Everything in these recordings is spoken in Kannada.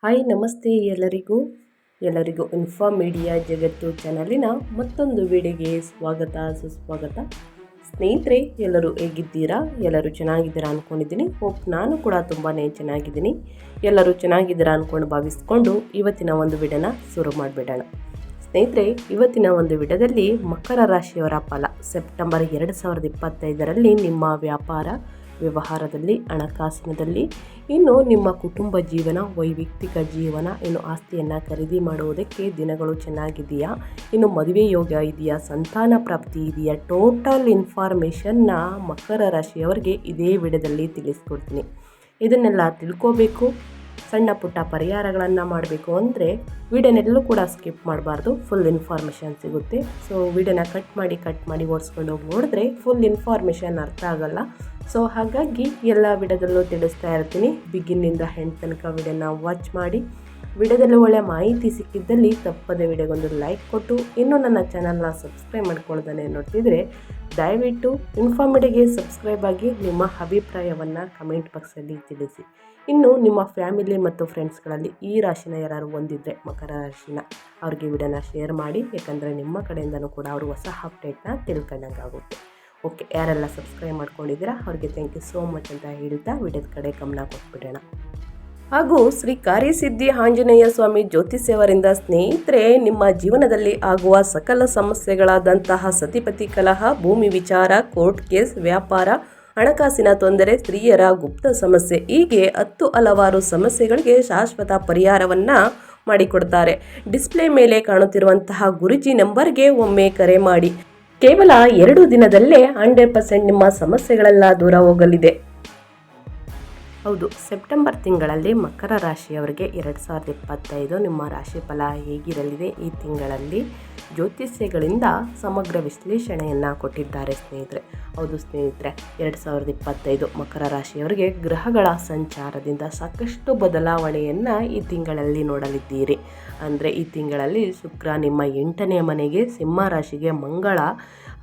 ಹಾಯ್ ನಮಸ್ತೆ ಎಲ್ಲರಿಗೂ ಇನ್ಫಾರ್ಮ್ ಮೀಡಿಯಾ ಜಗತ್ತು ಚಾನಲಿನ ಮತ್ತೊಂದು ವಿಡಿಯೋಗೆ ಸ್ವಾಗತ ಸುಸ್ವಾಗತ. ಸ್ನೇಹಿತರೆ, ಎಲ್ಲರೂ ಹೇಗಿದ್ದೀರಾ? ಎಲ್ಲರೂ ಚೆನ್ನಾಗಿದ್ದೀರಾ ಅಂದ್ಕೊಂಡಿದ್ದೀನಿ. ಹೋಪ್ ನಾನು ಕೂಡ ತುಂಬಾ ಚೆನ್ನಾಗಿದ್ದೀನಿ. ಎಲ್ಲರೂ ಚೆನ್ನಾಗಿದ್ದೀರಾ ಅಂದ್ಕೊಂಡು ಭಾವಿಸ್ಕೊಂಡು ಇವತ್ತಿನ ಒಂದು ವಿಡಿಯೋನ ಶುರು ಮಾಡಿಬಿಡೋಣ. ಸ್ನೇಹಿತರೆ, ಇವತ್ತಿನ ಒಂದು ವಿಡಿಯೋದಲ್ಲಿ ಮಕರ ರಾಶಿಯವರ ಫಲ ಸೆಪ್ಟೆಂಬರ್ 2025ರಲ್ಲಿ ನಿಮ್ಮ ವ್ಯಾಪಾರ ವ್ಯವಹಾರದಲ್ಲಿ, ಹಣಕಾಸಿನದಲ್ಲಿ, ಇನ್ನು ನಿಮ್ಮ ಕುಟುಂಬ ಜೀವನ, ವೈಯಕ್ತಿಕ ಜೀವನ, ಇನ್ನು ಆಸ್ತಿಯನ್ನು ಖರೀದಿ ಮಾಡುವುದಕ್ಕೆ ದಿನಗಳು ಚೆನ್ನಾಗಿದೆಯಾ, ಇನ್ನು ಮದುವೆ ಯೋಗ ಇದೆಯಾ, ಸಂತಾನ ಪ್ರಾಪ್ತಿ ಇದೆಯಾ, ಟೋಟಲ್ ಇನ್ಫಾರ್ಮೇಷನ್ನ ಮಕರ ರಾಶಿಯವರಿಗೆ ಇದೇ ವಿಡಿಯೋದಲ್ಲಿ ತಿಳಿಸ್ಕೊಡ್ತೀನಿ. ಇದನ್ನೆಲ್ಲ ತಿಳ್ಕೋಬೇಕು, ಸಣ್ಣ ಪುಟ್ಟ ಪರಿಹಾರಗಳನ್ನು ಮಾಡಬೇಕು ಅಂದರೆ ವಿಡಿಯೋನೆಲ್ಲೂ ಕೂಡ ಸ್ಕಿಪ್ ಮಾಡಬಾರ್ದು. ಫುಲ್ ಇನ್ಫಾರ್ಮೇಷನ್ ಸಿಗುತ್ತೆ. ಸೊ ವಿಡಿಯೋನ ಕಟ್ ಮಾಡಿ ಓಡಿಸ್ಕೊಂಡು ಹೋಗಿ ನೋಡಿದ್ರೆ ಫುಲ್ ಇನ್ಫಾರ್ಮೇಷನ್ ಅರ್ಥ ಆಗಲ್ಲ. ಸೊ ಹಾಗಾಗಿ ಎಲ್ಲ ವಿಡಿಯೋದಲ್ಲೂ ತಿಳಿಸ್ತಾ ಇರ್ತೀನಿ. ಬಿಗಿನ್ನಿಂದ ಎಂಡ್ ತನಕ ವಿಡಿಯೋನ ವಾಚ್ ಮಾಡಿ. ವಿಡಿಯೋದಲ್ಲಿ ಒಳ್ಳೆಯ ಮಾಹಿತಿ ಸಿಕ್ಕಿದ್ದಲ್ಲಿ ತಪ್ಪದೆ ವಿಡಿಯೋಗೊಂದು ಲೈಕ್ ಕೊಟ್ಟು, ಇನ್ನೂ ನನ್ನ ಚಾನಲ್ನ ಸಬ್ಸ್ಕ್ರೈಬ್ ಮಾಡ್ಕೊಳ್ಳೋದನ್ನೇ ನೋಡ್ತಿದ್ರೆ ದಯವಿಟ್ಟು ಇನ್ಫಾರ್ಮೇಟಿವ್ಗೆ ಸಬ್ಸ್ಕ್ರೈಬ್ ಆಗಿ ನಿಮ್ಮ ಅಭಿಪ್ರಾಯವನ್ನು ಕಮೆಂಟ್ ಬಾಕ್ಸಲ್ಲಿ ತಿಳಿಸಿ. ಇನ್ನು ನಿಮ್ಮ ಫ್ಯಾಮಿಲಿ ಮತ್ತು ಫ್ರೆಂಡ್ಸ್ಗಳಲ್ಲಿ ಈ ರಾಶಿನ ಯಾರು ಹೊಂದಿದ್ರೆ ಮಕರ ರಾಶಿನ, ಅವ್ರಿಗೆ ವಿಡಿಯೋನ ಶೇರ್ ಮಾಡಿ. ಯಾಕಂದರೆ ನಿಮ್ಮ ಕಡೆಯಿಂದನೂ ಕೂಡ ಅವರು ಹೊಸ ಅಪ್ಡೇಟ್ನ ತಿಳ್ಕೊಂಡಂಗಾಗುತ್ತೆ. ಓಕೆ, ಯಾರೆಲ್ಲ ಸಬ್ಸ್ಕ್ರೈಬ್ ಮಾಡ್ಕೊಂಡಿದ್ದೀರಾ ಅವ್ರಿಗೆ ಥ್ಯಾಂಕ್ ಯು ಸೋ ಮಚ್ ಅಂತ ಹೇಳ್ತಾ ವಿಡಿಯೋದ ಕಡೆ ಗಮನ ಕೊಟ್ಬಿಡೋಣ. ಹಾಗೂ ಶ್ರೀ ಕಾರ್ಯಸಿದ್ಧಿ ಆಂಜನೇಯ ಸ್ವಾಮಿ ಜ್ಯೋತಿಷ್ಯವರಿಂದ ಸ್ನೇಹಿತರೆ, ನಿಮ್ಮ ಜೀವನದಲ್ಲಿ ಆಗುವ ಸಕಲ ಸಮಸ್ಯೆಗಳಾದಂತಹ ಸತಿಪತಿ ಕಲಹ, ಭೂಮಿ ವಿಚಾರ, ಕೋರ್ಟ್ ಕೇಸ್, ವ್ಯಾಪಾರ, ಹಣಕಾಸಿನ ತೊಂದರೆ, ಸ್ತ್ರೀಯರ ಗುಪ್ತ ಸಮಸ್ಯೆ, ಹೀಗೆ 10 ಹಲವಾರು ಸಮಸ್ಯೆಗಳಿಗೆ ಶಾಶ್ವತ ಪರಿಹಾರವನ್ನು ಮಾಡಿಕೊಡ್ತಾರೆ. ಡಿಸ್ಪ್ಲೇ ಮೇಲೆ ಕಾಣುತ್ತಿರುವಂತಹ ಗುರುಜಿ ನಂಬರ್ಗೆ ಒಮ್ಮೆ ಕರೆ ಮಾಡಿ. ಕೇವಲ 2 ದಿನದಲ್ಲೇ 100% ನಿಮ್ಮ ಸಮಸ್ಯೆಗಳೆಲ್ಲ ದೂರ ಹೋಗಲಿದೆ. ಹೌದು, ಸೆಪ್ಟೆಂಬರ್ ತಿಂಗಳಲ್ಲಿ ಮಕರ ರಾಶಿಯವರಿಗೆ 2025 ನಿಮ್ಮ ರಾಶಿ ಫಲ ಹೇಗಿರಲಿದೆ? ಈ ತಿಂಗಳಲ್ಲಿ ಜ್ಯೋತಿಷ್ಯಗಳಿಂದ ಸಮಗ್ರ ವಿಶ್ಲೇಷಣೆಯನ್ನು ಕೊಟ್ಟಿದ್ದಾರೆ ಸ್ನೇಹಿತರೆ. ಹೌದು ಸ್ನೇಹಿತರೆ, 2025 ಮಕರ ರಾಶಿಯವರಿಗೆ ಗ್ರಹಗಳ ಸಂಚಾರದಿಂದ ಸಾಕಷ್ಟು ಬದಲಾವಣೆಯನ್ನು ಈ ತಿಂಗಳಲ್ಲಿ ನೋಡಲಿದ್ದೀರಿ. ಅಂದರೆ ಈ ತಿಂಗಳಲ್ಲಿ ಶುಕ್ರ ನಿಮ್ಮ 8ನೇ ಮನೆಗೆ, ಸಿಂಹ ರಾಶಿಗೆ, ಮಂಗಳ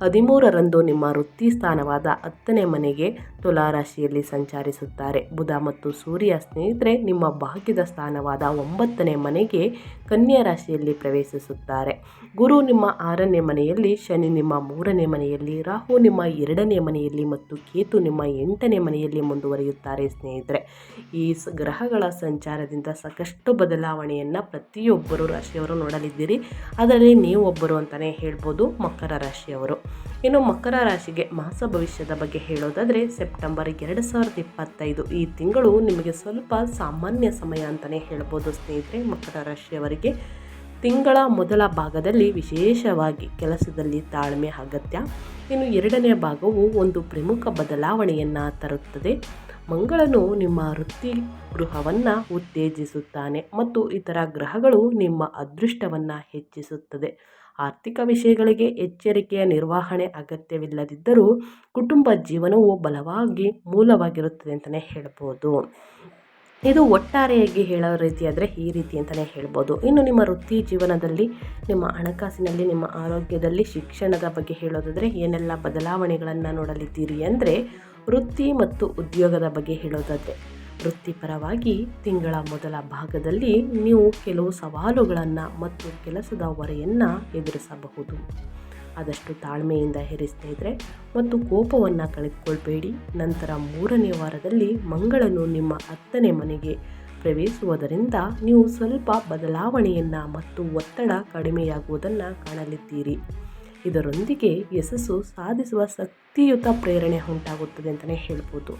13ರಂದು ನಿಮ್ಮ ವೃತ್ತಿ ಸ್ಥಾನವಾದ 10ನೇ ಮನೆಗೆ, ತುಲಾ ರಾಶಿಯಲ್ಲಿ ಸಂಚರಿಸುತ್ತಾರೆ. ಬುಧ ಮತ್ತು ಸೂರ್ಯ ಸ್ನೇಹಿತರೆ ನಿಮ್ಮ ಭಾಗ್ಯದ ಸ್ಥಾನವಾದ 9ನೇ ಮನೆಗೆ, ಕನ್ಯಾ ರಾಶಿಯಲ್ಲಿ ಪ್ರವೇಶಿಸುತ್ತಾರೆ. ಗುರು ನಿಮ್ಮ 6ನೇ ಮನೆಯಲ್ಲಿ, ಶನಿ ನಿಮ್ಮ 3ನೇ ಮನೆಯಲ್ಲಿ, ರಾಹು ನಿಮ್ಮ 2ನೇ ಮನೆಯಲ್ಲಿ ಮತ್ತು ಕೇತು ನಿಮ್ಮ 8ನೇ ಮನೆಯಲ್ಲಿ ಮುಂದುವರಿಯುತ್ತಾರೆ. ಸ್ನೇಹಿತರೆ, ಈ ಗ್ರಹಗಳ ಸಂಚಾರದಿಂದ ಸಾಕಷ್ಟು ಬದಲಾವಣೆಯನ್ನು ಪ್ರತಿಯೊಬ್ಬರು ರಾಶಿಯವರು ನೋಡಲಿದ್ದೀರಿ. ಅದರಲ್ಲಿ ನೀವೊಬ್ಬರು ಅಂತಲೇ ಹೇಳ್ಬೋದು, ಮಕರ ರಾಶಿಯವರು. ಇನ್ನು ಮಕರ ರಾಶಿಗೆ ಮಾಸ ಭವಿಷ್ಯದ ಬಗ್ಗೆ ಹೇಳೋದಾದರೆ, ಸೆಪ್ಟೆಂಬರ್ 2025 ಈ ತಿಂಗಳು ನಿಮಗೆ ಸ್ವಲ್ಪ ಸಾಮಾನ್ಯ ಸಮಯ ಅಂತಲೇ ಹೇಳ್ಬೋದು ಸ್ನೇಹಿತರೆ. ಮಕರ ರಾಶಿಯವರಿಗೆ ತಿಂಗಳ ಮೊದಲ ಭಾಗದಲ್ಲಿ ವಿಶೇಷವಾಗಿ ಕೆಲಸದಲ್ಲಿ ತಾಳ್ಮೆ ಅಗತ್ಯ. ಇನ್ನು 2ನೇ ಭಾಗವು ಒಂದು ಪ್ರಮುಖ ಬದಲಾವಣೆಯನ್ನು ತರುತ್ತದೆ. ಮಂಗಳನು ನಿಮ್ಮ ವೃತ್ತಿ ಗೃಹವನ್ನು ಉತ್ತೇಜಿಸುತ್ತಾನೆ ಮತ್ತು ಇತರ ಗ್ರಹಗಳು ನಿಮ್ಮ ಅದೃಷ್ಟವನ್ನು ಹೆಚ್ಚಿಸುತ್ತದೆ. ಆರ್ಥಿಕ ವಿಷಯಗಳಿಗೆ ಎಚ್ಚರಿಕೆಯ ನಿರ್ವಹಣೆ ಅಗತ್ಯವಿಲ್ಲದಿದ್ದರೂ ಕುಟುಂಬ ಜೀವನವು ಬಲವಾಗಿ ಮೂಲವಾಗಿರುತ್ತದೆ ಅಂತಲೇ ಹೇಳ್ಬೋದು. ಇದು ಒಟ್ಟಾರೆಯಾಗಿ ಹೇಳೋ ರೀತಿಯಾದರೆ ಈ ರೀತಿ ಅಂತಲೇ ಹೇಳ್ಬೋದು. ಇನ್ನು ನಿಮ್ಮ ವೃತ್ತಿ ಜೀವನದಲ್ಲಿ, ನಿಮ್ಮ ಹಣಕಾಸಿನಲ್ಲಿ, ನಿಮ್ಮ ಆರೋಗ್ಯದಲ್ಲಿ, ಶಿಕ್ಷಣದ ಬಗ್ಗೆ ಹೇಳೋದಾದರೆ ಏನೆಲ್ಲ ಬದಲಾವಣೆಗಳನ್ನು ನೋಡಲಿದ್ದೀರಿ ಅಂದರೆ, ವೃತ್ತಿ ಮತ್ತು ಉದ್ಯೋಗದ ಬಗ್ಗೆ ಹೇಳೋದಾದರೆ, ವೃತ್ತಿಪರವಾಗಿ ತಿಂಗಳ ಮೊದಲ ಭಾಗದಲ್ಲಿ ನೀವು ಕೆಲವು ಸವಾಲುಗಳನ್ನು ಮತ್ತು ಕೆಲಸದ ಹೊರೆಯನ್ನು ಎದುರಿಸಬಹುದು. ಆದಷ್ಟು ತಾಳ್ಮೆಯಿಂದ ಇರಿ ಸ್ನೇಹಿತರೆ ಮತ್ತು ಕೋಪವನ್ನು ಕಳೆದುಕೊಳ್ಬೇಡಿ. ನಂತರ 3ನೇ ವಾರದಲ್ಲಿ ಮಂಗಳನು ನಿಮ್ಮ 10ನೇ ಮನೆಗೆ ಪ್ರವೇಶಿಸುವುದರಿಂದ ನೀವು ಸ್ವಲ್ಪ ಬದಲಾವಣೆಯನ್ನು ಮತ್ತು ಒತ್ತಡ ಕಡಿಮೆಯಾಗುವುದನ್ನು ಕಾಣಲಿದ್ದೀರಿ. ಇದರೊಂದಿಗೆ ಯಶಸ್ಸು ಸಾಧಿಸುವ ಶಕ್ತಿಯುತ ಪ್ರೇರಣೆ ಉಂಟಾಗುತ್ತದೆ ಅಂತಲೇ ಹೇಳ್ಬೋದು.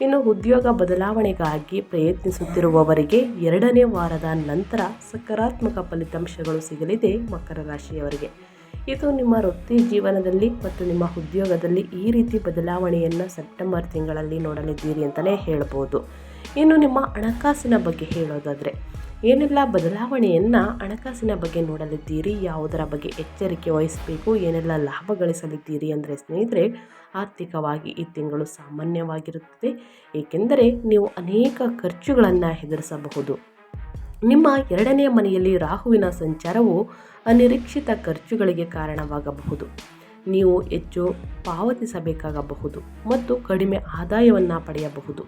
ಇನ್ನು ಉದ್ಯೋಗ ಬದಲಾವಣೆಗಾಗಿ ಪ್ರಯತ್ನಿಸುತ್ತಿರುವವರಿಗೆ 2ನೇ ವಾರದ ನಂತರ ಸಕಾರಾತ್ಮಕ ಫಲಿತಾಂಶಗಳು ಸಿಗಲಿದೆ. ಮಕರ ರಾಶಿಯವರಿಗೆ ಇದು ನಿಮ್ಮ ವೃತ್ತಿ ಜೀವನದಲ್ಲಿ ಮತ್ತು ನಿಮ್ಮ ಉದ್ಯೋಗದಲ್ಲಿ ಈ ರೀತಿ ಬದಲಾವಣೆಯನ್ನು ಸೆಪ್ಟೆಂಬರ್ ತಿಂಗಳಲ್ಲಿ ನೋಡಲಿದ್ದೀರಿ ಅಂತಲೇ ಹೇಳ್ಬೋದು. ಇನ್ನು ನಿಮ್ಮ ಹಣಕಾಸಿನ ಬಗ್ಗೆ ಹೇಳೋದಾದರೆ ಏನೆಲ್ಲ ಬದಲಾವಣೆಯನ್ನು ಹಣಕಾಸಿನ ಬಗ್ಗೆ ನೋಡಲಿದ್ದೀರಿ, ಯಾವುದರ ಬಗ್ಗೆ ಎಚ್ಚರಿಕೆ ವಹಿಸಬೇಕು, ಏನೆಲ್ಲ ಲಾಭ ಗಳಿಸಲಿದ್ದೀರಿ ಅಂದರೆ ಸ್ನೇಹಿತರೆ, ಆರ್ಥಿಕವಾಗಿ ಈ ತಿಂಗಳು ಸಾಮಾನ್ಯವಾಗಿರುತ್ತದೆ. ಏಕೆಂದರೆ ನೀವು ಅನೇಕ ಖರ್ಚುಗಳನ್ನು ಎದುರಿಸಬಹುದು. ನಿಮ್ಮ 2ನೇ ಮನೆಯಲ್ಲಿ ರಾಹುವಿನ ಸಂಚಾರವು ಅನಿರೀಕ್ಷಿತ ಖರ್ಚುಗಳಿಗೆ ಕಾರಣವಾಗಬಹುದು. ನೀವು ಹೆಚ್ಚು ಪಾವತಿಸಬೇಕಾಗಬಹುದು ಮತ್ತು ಕಡಿಮೆ ಆದಾಯವನ್ನು ಪಡೆಯಬಹುದು.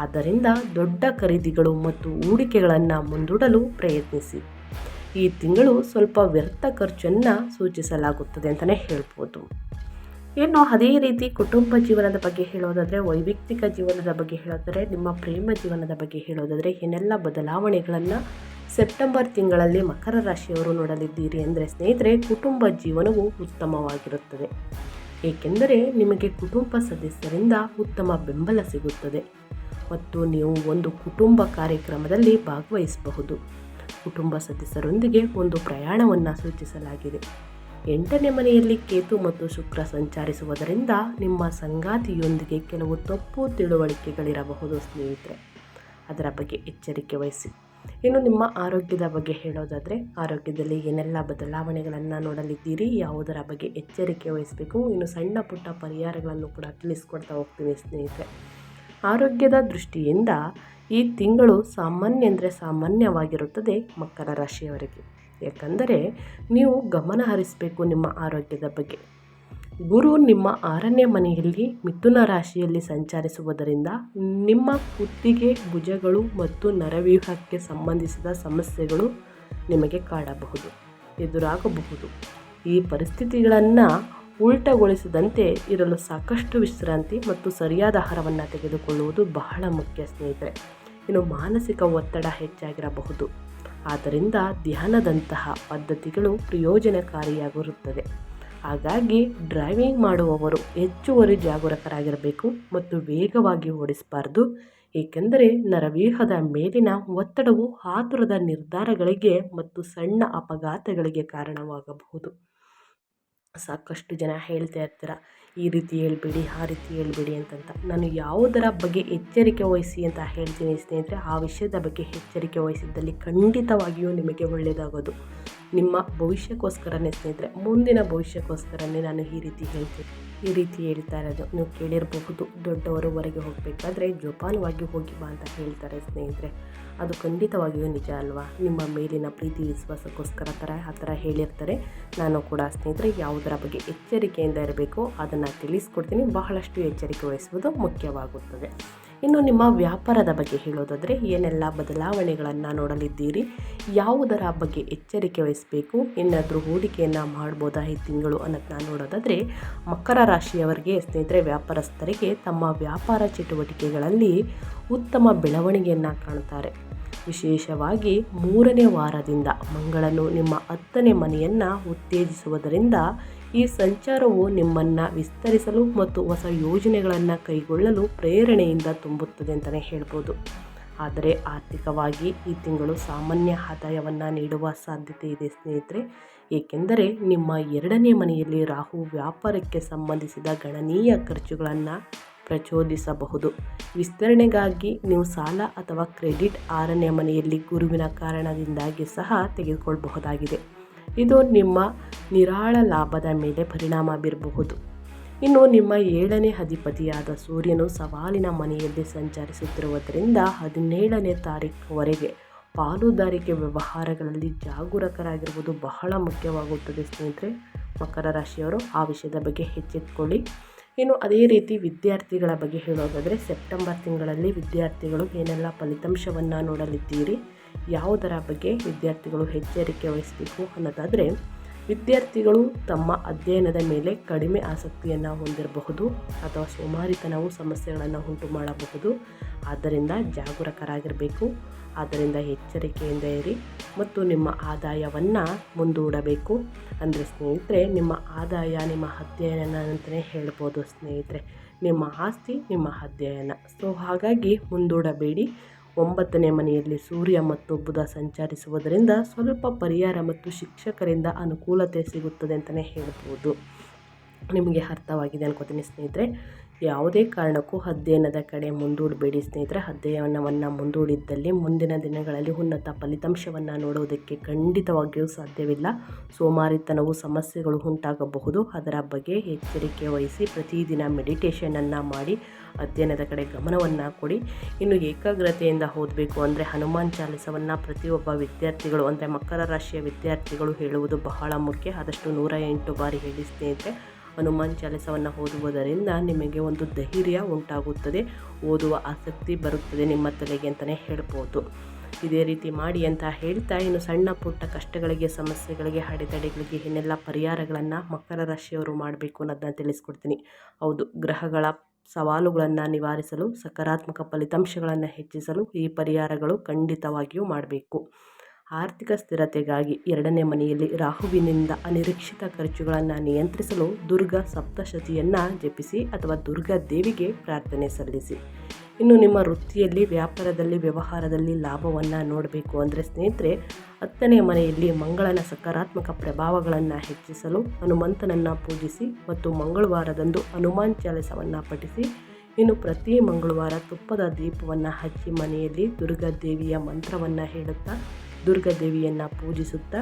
ಆದ್ದರಿಂದ ದೊಡ್ಡ ಖರೀದಿಗಳು ಮತ್ತು ಹೂಡಿಕೆಗಳನ್ನು ಮುಂದೂಡಲು ಪ್ರಯತ್ನಿಸಿ. ಈ ತಿಂಗಳು ಸ್ವಲ್ಪ ವ್ಯರ್ಥ ಖರ್ಚನ್ನು ಸೂಚಿಸಲಾಗುತ್ತದೆ ಅಂತಲೇ ಹೇಳ್ಬೋದು. ಇನ್ನು ಅದೇ ರೀತಿ ಕುಟುಂಬ ಜೀವನದ ಬಗ್ಗೆ ಹೇಳೋದಾದರೆ, ವೈಯಕ್ತಿಕ ಜೀವನದ ಬಗ್ಗೆ ಹೇಳೋದಾದರೆ, ನಿಮ್ಮ ಪ್ರೇಮ ಜೀವನದ ಬಗ್ಗೆ ಹೇಳೋದಾದರೆ ಏನೆಲ್ಲ ಬದಲಾವಣೆಗಳನ್ನು ಸೆಪ್ಟೆಂಬರ್ ತಿಂಗಳಲ್ಲಿ ಮಕರ ರಾಶಿಯವರು ನೋಡಲಿದ್ದೀರಿ ಅಂದರೆ ಸ್ನೇಹಿತರೆ, ಕುಟುಂಬ ಜೀವನವು ಉತ್ತಮವಾಗಿರುತ್ತದೆ. ಏಕೆಂದರೆ ನಿಮಗೆ ಕುಟುಂಬ ಸದಸ್ಯರಿಂದ ಉತ್ತಮ ಬೆಂಬಲ ಸಿಗುತ್ತದೆ ಮತ್ತು ನೀವು ಒಂದು ಕುಟುಂಬ ಕಾರ್ಯಕ್ರಮದಲ್ಲಿ ಭಾಗವಹಿಸಬಹುದು. ಕುಟುಂಬ ಸದಸ್ಯರೊಂದಿಗೆ ಒಂದು ಪ್ರಯಾಣವನ್ನು ಸೂಚಿಸಲಾಗಿದೆ. 8ನೇ ಮನೆಯಲ್ಲಿ ಕೇತು ಮತ್ತು ಶುಕ್ರ ಸಂಚರಿಸುವುದರಿಂದ ನಿಮ್ಮ ಸಂಗಾತಿಯೊಂದಿಗೆ ಕೆಲವು ತಪ್ಪು ತಿಳುವಳಿಕೆಗಳಿರಬಹುದು ಸ್ನೇಹಿತರೆ, ಅದರ ಬಗ್ಗೆ ಎಚ್ಚರಿಕೆ ವಹಿಸಿ. ಇನ್ನು ನಿಮ್ಮ ಆರೋಗ್ಯದ ಬಗ್ಗೆ ಹೇಳೋದಾದರೆ, ಆರೋಗ್ಯದಲ್ಲಿ ಏನೆಲ್ಲ ಬದಲಾವಣೆಗಳನ್ನು ನೋಡಲಿದ್ದೀರಿ, ಯಾವುದರ ಬಗ್ಗೆ ಎಚ್ಚರಿಕೆ ವಹಿಸಬೇಕು, ಇನ್ನು ಸಣ್ಣ ಪುಟ್ಟ ಪರಿಹಾರಗಳನ್ನು ಕೂಡ ತಿಳಿಸ್ಕೊಡ್ತಾ ಹೋಗ್ತೀನಿ ಸ್ನೇಹಿತರೆ. ಆರೋಗ್ಯದ ದೃಷ್ಟಿಯಿಂದ ಈ ತಿಂಗಳು ಸಾಮಾನ್ಯವಾಗಿರುತ್ತದೆ ಮಕರ ರಾಶಿಯವರಿಗೆ. ಯಾಕಂದರೆ ನೀವು ಗಮನ ಹರಿಸಬೇಕು ನಿಮ್ಮ ಆರೋಗ್ಯದ ಬಗ್ಗೆ. ಗುರು ನಿಮ್ಮ 6ನೇ ಮನೆಯಲ್ಲಿ ಮಿಥುನ ರಾಶಿಯಲ್ಲಿ ಸಂಚರಿಸುವುದರಿಂದ ನಿಮ್ಮ ಕುತ್ತಿಗೆ, ಭುಜಗಳು ಮತ್ತು ನರವ್ಯೂಹಕ್ಕೆ ಸಂಬಂಧಿಸಿದ ಸಮಸ್ಯೆಗಳು ನಿಮಗೆ ಕಾಡಬಹುದು, ಎದುರಾಗಬಹುದು. ಈ ಪರಿಸ್ಥಿತಿಗಳನ್ನು ಉಲ್ಟಗೊಳಿಸದಂತೆ ಇರಲು ಸಾಕಷ್ಟು ವಿಶ್ರಾಂತಿ ಮತ್ತು ಸರಿಯಾದ ಆಹಾರವನ್ನು ತೆಗೆದುಕೊಳ್ಳುವುದು ಬಹಳ ಮುಖ್ಯ ಸ್ನೇಹಿತರೆ. ಇನ್ನು ಮಾನಸಿಕ ಒತ್ತಡ ಹೆಚ್ಚಾಗಿರಬಹುದು, ಆದ್ದರಿಂದ ಧ್ಯಾನದಂತಹ ಪದ್ಧತಿಗಳು ಪ್ರಯೋಜನಕಾರಿಯಾಗಿರುತ್ತದೆ. ಹಾಗಾಗಿ ಡ್ರೈವಿಂಗ್ ಮಾಡುವವರು ಹೆಚ್ಚುವರಿ ಜಾಗರೂಕರಾಗಿರಬೇಕು ಮತ್ತು ವೇಗವಾಗಿ ಓಡಿಸಬಾರ್ದು. ಏಕೆಂದರೆ ನರವ್ಯೂಹದ ಮೇಲಿನ ಒತ್ತಡವು ಆತುರದ ನಿರ್ಧಾರಗಳಿಗೆ ಮತ್ತು ಸಣ್ಣ ಅಪಘಾತಗಳಿಗೆ ಕಾರಣವಾಗಬಹುದು. ಸಾಕಷ್ಟು ಜನ ಹೇಳ್ತಾ ಇರ್ತೀರ, ಈ ರೀತಿ ಹೇಳ್ಬೇಡಿ, ಆ ರೀತಿ ಹೇಳ್ಬೇಡಿ ಅಂತಂತ. ನಾನು ಯಾವುದರ ಬಗ್ಗೆ ಎಚ್ಚರಿಕೆ ವಹಿಸಿ ಅಂತ ಹೇಳ್ತೀನಿ ಸ್ನೇಹಿತರೆ, ಆ ವಿಷಯದ ಬಗ್ಗೆ ಎಚ್ಚರಿಕೆ ವಹಿಸಿದ್ದಲ್ಲಿ ಖಂಡಿತವಾಗಿಯೂ ನಿಮಗೆ ಒಳ್ಳೆಯದಾಗೋದು. ನಿಮ್ಮ ಭವಿಷ್ಯಕ್ಕೋಸ್ಕರನೇ ಸ್ನೇಹಿತರೆ, ಮುಂದಿನ ಭವಿಷ್ಯಕ್ಕೋಸ್ಕರನೇ ನಾನು ಈ ರೀತಿ ಹೇಳ್ತಾ ಇರೋದು. ನೀವು ಕೇಳಿರಬಹುದು, ದೊಡ್ಡವರು ಹೊರಗೆ ಹೋಗಬೇಕಾದ್ರೆ ಜೋಪಾನವಾಗಿ ಹೋಗಿ ಬಾ ಅಂತ ಹೇಳ್ತಾರೆ ಸ್ನೇಹಿತರೆ. ಅದು ಖಂಡಿತವಾಗಿಯೂ ನಿಜ ಅಲ್ವಾ? ನಿಮ್ಮ ಮೇಲಿನ ಪ್ರೀತಿ ವಿಶ್ವಾಸಕ್ಕೋಸ್ಕರ ಆ ಥರ ಹೇಳಿರ್ತಾರೆ. ನಾನು ಕೂಡ ಸ್ನೇಹಿತರೆ ಯಾವುದರ ಬಗ್ಗೆ ಎಚ್ಚರಿಕೆಯಿಂದ ಇರಬೇಕು ಅದನ್ನು ತಿಳಿಸ್ಕೊಡ್ತೀನಿ. ಬಹಳಷ್ಟು ಎಚ್ಚರಿಕೆ ವಹಿಸುವುದು ಮುಖ್ಯವಾಗುತ್ತದೆ. ಇನ್ನು ನಿಮ್ಮ ವ್ಯಾಪಾರದ ಬಗ್ಗೆ ಹೇಳೋದಾದರೆ, ಏನೆಲ್ಲ ಬದಲಾವಣೆಗಳನ್ನು ನೋಡಲಿದ್ದೀರಿ, ಯಾವುದರ ಬಗ್ಗೆ ಎಚ್ಚರಿಕೆ ವಹಿಸಬೇಕು, ಏನಾದರೂ ಹೂಡಿಕೆಯನ್ನು ಮಾಡ್ಬೋದಾ ಈ ತಿಂಗಳು ಅನ್ನೋದನ್ನ ನೋಡೋದಾದರೆ, ಮಕರ ರಾಶಿಯವರಿಗೆ ಸ್ನೇಹಿತರೆ, ವ್ಯಾಪಾರಸ್ಥರಿಗೆ ತಮ್ಮ ವ್ಯಾಪಾರ ಚಟುವಟಿಕೆಗಳಲ್ಲಿ ಉತ್ತಮ ಬೆಳವಣಿಗೆಯನ್ನು ಕಾಣ್ತಾರೆ. ವಿಶೇಷವಾಗಿ 3ನೇ ವಾರದಿಂದ ಮಂಗಳನು ನಿಮ್ಮ 10ನೇ ಮನೆಯನ್ನು ಉತ್ತೇಜಿಸುವುದರಿಂದ ಈ ಸಂಚಾರವು ನಿಮ್ಮನ್ನು ವಿಸ್ತರಿಸಲು ಮತ್ತು ಹೊಸ ಯೋಜನೆಗಳನ್ನು ಕೈಗೊಳ್ಳಲು ಪ್ರೇರಣೆಯಿಂದ ತುಂಬುತ್ತದೆ ಅಂತಲೇ ಹೇಳ್ಬೋದು. ಆದರೆ ಆರ್ಥಿಕವಾಗಿ ಈ ತಿಂಗಳು ಸಾಮಾನ್ಯ ಆದಾಯವನ್ನು ನೀಡುವ ಸಾಧ್ಯತೆ ಇದೆ ಸ್ನೇಹಿತರೆ. ಏಕೆಂದರೆ ನಿಮ್ಮ 2ನೇ ಮನೆಯಲ್ಲಿ ರಾಹು ವ್ಯಾಪಾರಕ್ಕೆ ಸಂಬಂಧಿಸಿದ ಗಣನೀಯ ಖರ್ಚುಗಳನ್ನು ಪ್ರಚೋದಿಸಬಹುದು. ವಿಸ್ತರಣೆಗಾಗಿ ನೀವು ಸಾಲ ಅಥವಾ ಕ್ರೆಡಿಟ್ 6ನೇ ಮನೆಯಲ್ಲಿ ಗುರುವಿನ ಕಾರಣದಿಂದಾಗಿ ಸಹ ತೆಗೆದುಕೊಳ್ಳಬಹುದಾಗಿದೆ. ಇದು ನಿಮ್ಮ ನಿರಾಳ ಲಾಭದ ಮೇಲೆ ಪರಿಣಾಮ ಬೀರಬಹುದು. ಇನ್ನು ನಿಮ್ಮ 7ನೇ ಅಧಿಪತಿಯಾದ ಸೂರ್ಯನು ಸವಾಲಿನ ಮನೆಯಲ್ಲಿ ಸಂಚರಿಸುತ್ತಿರುವುದರಿಂದ 17ನೇ ತಾರೀಕುವರೆಗೆ ಪಾಲುದಾರಿಕೆ ವ್ಯವಹಾರಗಳಲ್ಲಿ ಜಾಗರೂಕರಾಗಿರುವುದು ಬಹಳ ಮುಖ್ಯವಾಗುತ್ತದೆ ಸ್ನೇಹಿತರೆ. ಮಕರ ರಾಶಿಯವರು ಆ ವಿಷಯದ ಬಗ್ಗೆ ಎಚ್ಚೆತ್ತುಕೊಳ್ಳಿ. ಇನ್ನು ಅದೇ ರೀತಿ ವಿದ್ಯಾರ್ಥಿಗಳ ಬಗ್ಗೆ ಹೇಳೋದಾದರೆ, ಸೆಪ್ಟೆಂಬರ್ ತಿಂಗಳಲ್ಲಿ ವಿದ್ಯಾರ್ಥಿಗಳು ಏನೆಲ್ಲ ಫಲಿತಾಂಶವನ್ನು ನೋಡಲಿದ್ದೀರಿ, ಯಾವುದರ ಬಗ್ಗೆ ವಿದ್ಯಾರ್ಥಿಗಳು ಎಚ್ಚರಿಕೆ ವಹಿಸಬೇಕು ಅನ್ನೋದಾದರೆ, ವಿದ್ಯಾರ್ಥಿಗಳು ತಮ್ಮ ಅಧ್ಯಯನದ ಮೇಲೆ ಕಡಿಮೆ ಆಸಕ್ತಿಯನ್ನು ಹೊಂದಿರಬಹುದು ಅಥವಾ ಸೋಮಾರಿತನವು ಸಮಸ್ಯೆಗಳನ್ನು ಉಂಟು ಮಾಡಬಹುದು. ಆದ್ದರಿಂದ ಜಾಗರೂಕರಾಗಿರಬೇಕು. ಆದ್ದರಿಂದ ಎಚ್ಚರಿಕೆಯಿಂದ ಇರಿ ಮತ್ತು ನಿಮ್ಮ ಆದಾಯವನ್ನು ಮುಂದೂಡಬೇಕು. ಅಂದರೆ ಸ್ನೇಹಿತರೆ, ನಿಮ್ಮ ಆದಾಯ ನಿಮ್ಮ ಅಧ್ಯಯನ ಅಂತಲೇ ಹೇಳ್ಬೋದು ಸ್ನೇಹಿತರೆ. ನಿಮ್ಮ ಆಸ್ತಿ ನಿಮ್ಮ ಅಧ್ಯಯನ. ಸೊ ಹಾಗಾಗಿ ಮುಂದೂಡಬೇಡಿ. 9ನೇ ಮನೆಯಲ್ಲಿ ಸೂರ್ಯ ಮತ್ತು ಬುಧ ಸಂಚರಿಸುವುದರಿಂದ ಸ್ವಲ್ಪ ಪರಿಹಾರ ಮತ್ತು ಶಿಕ್ಷಕರಿಂದ ಅನುಕೂಲತೆ ಸಿಗುತ್ತದೆ ಅಂತಲೇ ಹೇಳ್ಬೋದು. ನಿಮಗೆ ಅರ್ಥವಾಗಿದೆ ಅನ್ಕೋತೀನಿ ಸ್ನೇಹಿತರೆ. ಯಾವುದೇ ಕಾರಣಕ್ಕೂ ಅಧ್ಯಯನದ ಕಡೆ ಮುಂದೂಡಬೇಡಿ ಸ್ನೇಹಿತರೆ. ಅಧ್ಯಯನವನ್ನು ಮುಂದೂಡಿದ್ದಲ್ಲಿ ಮುಂದಿನ ದಿನಗಳಲ್ಲಿ ಉನ್ನತ ಫಲಿತಾಂಶವನ್ನು ನೋಡೋದಕ್ಕೆ ಖಂಡಿತವಾಗಿಯೂ ಸಾಧ್ಯವಿಲ್ಲ. ಸೋಮಾರಿತನವು ಸಮಸ್ಯೆಗಳು ಉಂಟಾಗಬಹುದು. ಅದರ ಬಗ್ಗೆ ಎಚ್ಚರಿಕೆ ವಹಿಸಿ ಪ್ರತಿದಿನ ಮೆಡಿಟೇಷನನ್ನು ಮಾಡಿ ಅಧ್ಯಯನದ ಕಡೆ ಗಮನವನ್ನು ಕೊಡಿ. ಇನ್ನು ಏಕಾಗ್ರತೆಯಿಂದ ಓದಬೇಕು ಅಂದರೆ ಹನುಮಾನ್ ಚಾಲಿಸವನ್ನು ಪ್ರತಿಯೊಬ್ಬ ವಿದ್ಯಾರ್ಥಿಗಳು ಅಂದರೆ ಮಕರ ರಾಶಿಯ ವಿದ್ಯಾರ್ಥಿಗಳು ಹೇಳುವುದು ಬಹಳ ಮುಖ್ಯ. ಆದಷ್ಟು 108 ಬಾರಿ ಹೇಳಿ ಸ್ನೇಹಿತರೆ. ಹನುಮಾನ್ ಚಾಲಿಸವನ್ನು ಓದುವುದರಿಂದ ನಿಮಗೆ ಒಂದು ಧೈರ್ಯ ಉಂಟಾಗುತ್ತದೆ, ಓದುವ ಆಸಕ್ತಿ ಬರುತ್ತದೆ ನಿಮ್ಮ ತಲೆಗೆ ಅಂತಲೇ ಹೇಳ್ಬೋದು. ಇದೇ ರೀತಿ ಮಾಡಿ ಅಂತ ಹೇಳ್ತಾ, ಇನ್ನು ಸಣ್ಣ ಪುಟ್ಟ ಕಷ್ಟಗಳಿಗೆ, ಸಮಸ್ಯೆಗಳಿಗೆ, ಅಡೆತಡೆಗಳಿಗೆ ಏನೆಲ್ಲ ಪರಿಹಾರಗಳನ್ನು ಮಕರ ರಾಶಿಯವರು ಮಾಡಬೇಕು ಅನ್ನೋದನ್ನ ತಿಳಿಸ್ಕೊಡ್ತೀನಿ. ಹೌದು, ಗ್ರಹಗಳ ಸವಾಲುಗಳನ್ನು ನಿವಾರಿಸಲು, ಸಕಾರಾತ್ಮಕ ಫಲಿತಾಂಶಗಳನ್ನು ಹೆಚ್ಚಿಸಲು ಈ ಪರಿಹಾರಗಳು ಖಂಡಿತವಾಗಿಯೂ ಮಾಡಬೇಕು. ಆರ್ಥಿಕ ಸ್ಥಿರತೆಗಾಗಿ 2ನೇ ಮನೆಯಲ್ಲಿ ರಾಹುವಿನಿಂದ ಅನಿರೀಕ್ಷಿತ ಖರ್ಚುಗಳನ್ನು ನಿಯಂತ್ರಿಸಲು ದುರ್ಗಾ ಸಪ್ತಶತಿಯನ್ನು ಜಪಿಸಿ ಅಥವಾ ದುರ್ಗಾ ದೇವಿಗೆ ಪ್ರಾರ್ಥನೆ ಸಲ್ಲಿಸಿ. ಇನ್ನು ನಿಮ್ಮ ವೃತ್ತಿಯಲ್ಲಿ, ವ್ಯಾಪಾರದಲ್ಲಿ, ವ್ಯವಹಾರದಲ್ಲಿ ಲಾಭವನ್ನು ನೋಡಬೇಕು ಅಂದರೆ ಸ್ನೇಹಿತರೆ, 10ನೇ ಮನೆಯಲ್ಲಿ ಮಂಗಳನ ಸಕಾರಾತ್ಮಕ ಪ್ರಭಾವಗಳನ್ನು ಹೆಚ್ಚಿಸಲು ಹನುಮಂತನನ್ನು ಪೂಜಿಸಿ ಮತ್ತು ಮಂಗಳವಾರದಂದು ಹನುಮಾನ್ ಚಾಲಿಸವನ್ನು ಪಠಿಸಿ. ಇನ್ನು ಪ್ರತಿ ಮಂಗಳವಾರ ತುಪ್ಪದ ದೀಪವನ್ನು ಹಚ್ಚಿ ಮನೆಯಲ್ಲಿ ದುರ್ಗಾದೇವಿಯ ಮಂತ್ರವನ್ನು ಹೇಳುತ್ತಾ ದುರ್ಗಾದೇವಿಯನ್ನು ಪೂಜಿಸುತ್ತಾ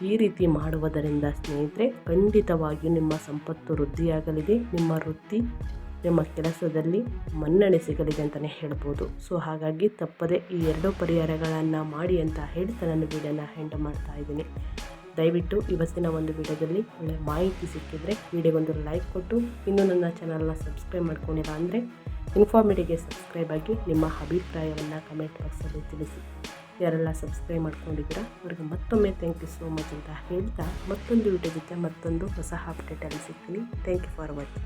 ಈ ರೀತಿ ಮಾಡುವುದರಿಂದ ಸ್ನೇಹಿತರೆ ಖಂಡಿತವಾಗಿಯೂ ನಿಮ್ಮ ಸಂಪತ್ತು ವೃದ್ಧಿಯಾಗಲಿದೆ, ನಿಮ್ಮ ವೃತ್ತಿ, ನಿಮ್ಮ ಕೆಲಸದಲ್ಲಿ ಮನ್ನಣೆ ಸಿಗಲಿದೆ ಅಂತಲೇ ಹೇಳ್ಬೋದು. ಸೊ ಹಾಗಾಗಿ ತಪ್ಪದೆ ಈ 2 ಪರಿಹಾರಗಳನ್ನು ಮಾಡಿ ಅಂತ ಹೇಳ್ತಾ ನಾನು ವಿಡಿಯೋನ ಎಂಡ್ ಮಾಡ್ತಾ ಇದ್ದೀನಿ. ದಯವಿಟ್ಟು ಇವತ್ತಿನ ಒಂದು ವಿಡಿಯೋದಲ್ಲಿ ಒಳ್ಳೆ ಮಾಹಿತಿ ಸಿಕ್ಕಿದರೆ ವಿಡಿಯೋಗೊಂದು ಲೈಕ್ ಕೊಟ್ಟು, ಇನ್ನೂ ನನ್ನ ಚಾನಲ್ನ ಸಬ್ಸ್ಕ್ರೈಬ್ ಮಾಡ್ಕೊಂಡಿಲ್ಲ ಅಂದರೆ ಇನ್ಫಾರ್ಮೇಟಿವ್ಗೆ ಸಬ್ಸ್ಕ್ರೈಬ್ ಆಗಿ ನಿಮ್ಮ ಅಭಿಪ್ರಾಯವನ್ನು ಕಮೆಂಟ್ ಬಾಕ್ಸಲ್ಲಿ ತಿಳಿಸಿ. ಯಾರೆಲ್ಲ ಸಬ್ಸ್ಕ್ರೈಬ್ ಮಾಡ್ಕೊಂಡಿದ್ದೀರಾ ಅವ್ರಿಗೆ ಮತ್ತೊಮ್ಮೆ ಥ್ಯಾಂಕ್ ಯು ಸೋ ಮಚ್ ಅಂತ ಹೇಳ್ತಾ, ಮತ್ತೊಂದು ವಿಡಿಯೋ ಜೊತೆ ಮತ್ತೊಂದು ಹೊಸ ಅಪ್ಡೇಟಲ್ಲಿ ಸಿಗ್ತೀನಿ. Thank you for watching.